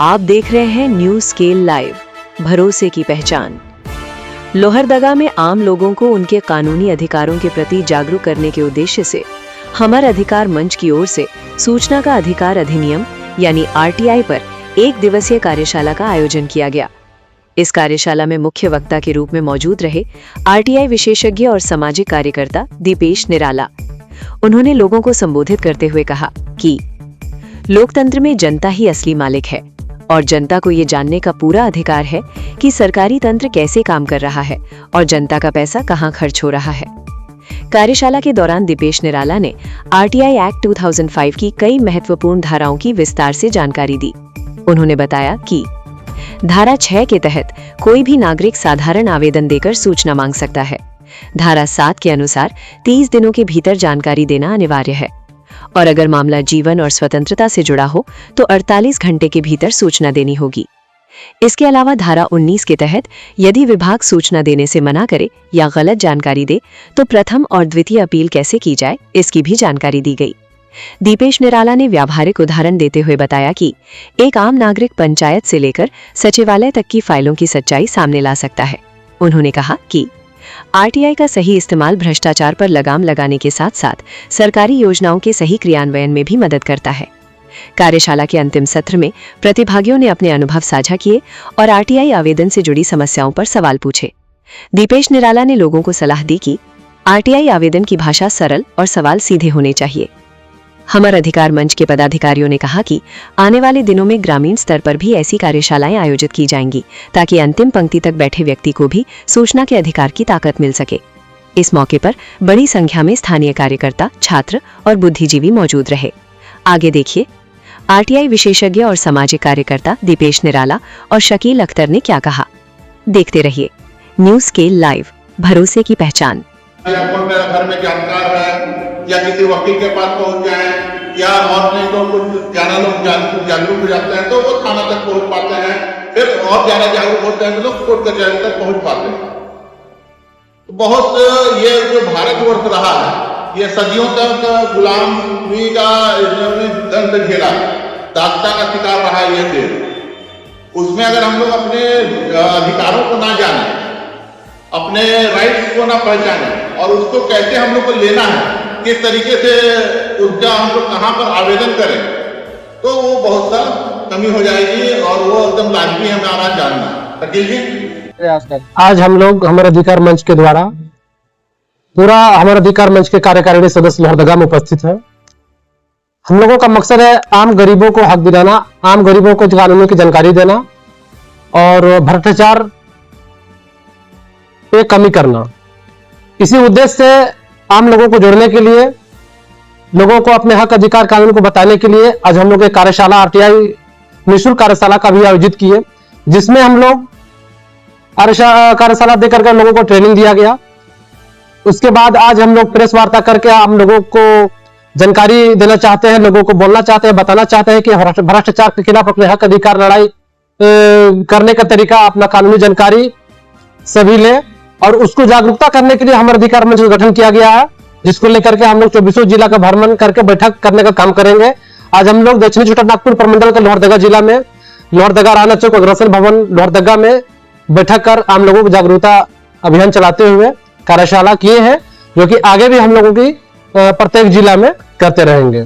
आप देख रहे हैं न्यूज स्केल लाइव, भरोसे की पहचान। लोहरदगा में आम लोगों को उनके कानूनी अधिकारों के प्रति जागरूक करने के उद्देश्य से हमारा अधिकार मंच की ओर से सूचना का अधिकार अधिनियम यानी आरटीआई पर 1 दिवसीय कार्यशाला का आयोजन किया गया। इस कार्यशाला में मुख्य वक्ता के रूप में मौजूद रहे आरटीआई विशेषज्ञ और सामाजिक कार्यकर्ता दीपेश निराला। उन्होंने लोगों को संबोधित करते हुए कहा कि लोकतंत्र में जनता ही असली मालिक है और जनता को ये जानने का पूरा अधिकार है कि सरकारी तंत्र कैसे काम कर रहा है और जनता का पैसा कहां खर्च हो रहा है। कार्यशाला के दौरान दीपेश निराला ने आरटीआई एक्ट 2005 की कई महत्वपूर्ण धाराओं की विस्तार से जानकारी दी। उन्होंने बताया कि धारा 6 के तहत कोई भी नागरिक साधारण आवेदन देकर सूचना मांग सकता है। धारा 7 के अनुसार 30 दिनों के भीतर जानकारी देना अनिवार्य है और अगर मामला जीवन और स्वतंत्रता से जुड़ा हो तो 48 घंटे के भीतर सूचना देनी होगी। इसके अलावा धारा 19 के तहत यदि विभाग सूचना देने से मना करे या गलत जानकारी दे तो प्रथम और द्वितीय अपील कैसे की जाए, इसकी भी जानकारी दी गई। दीपेश निराला ने व्यावहारिक उदाहरण देते हुए बताया कि एक आम नागरिक पंचायत से लेकर सचिवालय तक की फाइलों की सच्चाई सामने ला सकता है। उन्होंने कहा कि आरटीआई का सही इस्तेमाल भ्रष्टाचार पर लगाम लगाने के साथ साथ सरकारी योजनाओं के सही क्रियान्वयन में भी मदद करता है। कार्यशाला के अंतिम सत्र में प्रतिभागियों ने अपने अनुभव साझा किए और आरटीआई आवेदन से जुड़ी समस्याओं पर सवाल पूछे। दीपेश निराला ने लोगों को सलाह दी कि आरटीआई आवेदन की भाषा सरल और सवाल सीधे होने चाहिए। हमारा अधिकार मंच के पदाधिकारियों ने कहा कि आने वाले दिनों में ग्रामीण स्तर पर भी ऐसी कार्यशालाएं आयोजित की जाएंगी ताकि अंतिम पंक्ति तक बैठे व्यक्ति को भी सूचना के अधिकार की ताकत मिल सके। इस मौके पर बड़ी संख्या में स्थानीय कार्यकर्ता, छात्र और बुद्धिजीवी मौजूद रहे। आगे देखिए आरटीआई विशेषज्ञ और सामाजिक कार्यकर्ता दीपेश निराला और शकील अख्तर ने क्या कहा। देखते रहिए न्यूज स्केल लाइव, भरोसे की पहचान। घर में जानकार है या किसी वकील के पास पहुंच जाए या और नहीं तो कुछ ज्यादा लोग जागरूक हो जाते हैं तो वो थाना तक पहुंच पाते हैं, फिर और ज्यादा जागरूक होते हैं तो लोग कोर्ट कचहरी तक पहुंच पाते हैं। तो बहुत ये जो भारतवर्ष रहा है ये सदियों तक गुलामी का दंड घेरा, दासता का शिकार रहा है ये देश। उसमें अगर हम लोग अपने अधिकारों को ना जाने, अपने राइट्स को ना पहचाने और उसको कैसे हम लोग को लेना है, किस तरीके से उसका हम लोग कहाँ पर आवेदन करें, तो वो बहुत सा कमी हो जाएगी और वो एकदम लाजमी है हमारा जानना। शकील जी, आज हम लोग हमारे अधिकार मंच के द्वारा पूरा हमारे अधिकार मंच के कार्यकारिणी सदस्य लोहरदगा में उपस्थित है। हम लोगों का मकसद है आम गरीबों को हक दिलाना, आम गरीबों को कानूनों की जानकारी देना और भ्रष्टाचार पे कमी करना। इसी उद्देश्य से आम लोगों को जोड़ने के लिए, लोगों को अपने हक अधिकार कानून को बताने के लिए आज हम लोग एक कार्यशाला आरटीआई निःशुल्क कार्यशाला का भी आयोजित किए, जिसमें हम लोग कार्यशाला देकर के लोगों को ट्रेनिंग दिया गया। उसके बाद आज हम लोग प्रेस वार्ता करके हम लोगों को जानकारी देना चाहते हैं, लोगों को बोलना चाहते हैं, बताना चाहते हैं कि भ्रष्टाचार के खिलाफ अपने हक अधिकार लड़ाई करने का तरीका, अपना कानूनी जानकारी सभी ले और उसको जागरूकता करने के लिए हमारे अधिकार मंच का गठन किया गया है, जिसको लेकर के हम लोग 24 जिला का भ्रमण करके बैठक करने का काम करेंगे। आज हम लोग दक्षिणी छोटानागपुर प्रमंडल के लोहरदगा जिला में लोहरदगा राणा चौक अग्रसर भवन लोहरदगा में बैठक कर आम लोगों को जागरूकता अभियान चलाते हुए कार्यशाला किए हैं, जो कि आगे भी हम लोगों की प्रत्येक जिला में करते रहेंगे।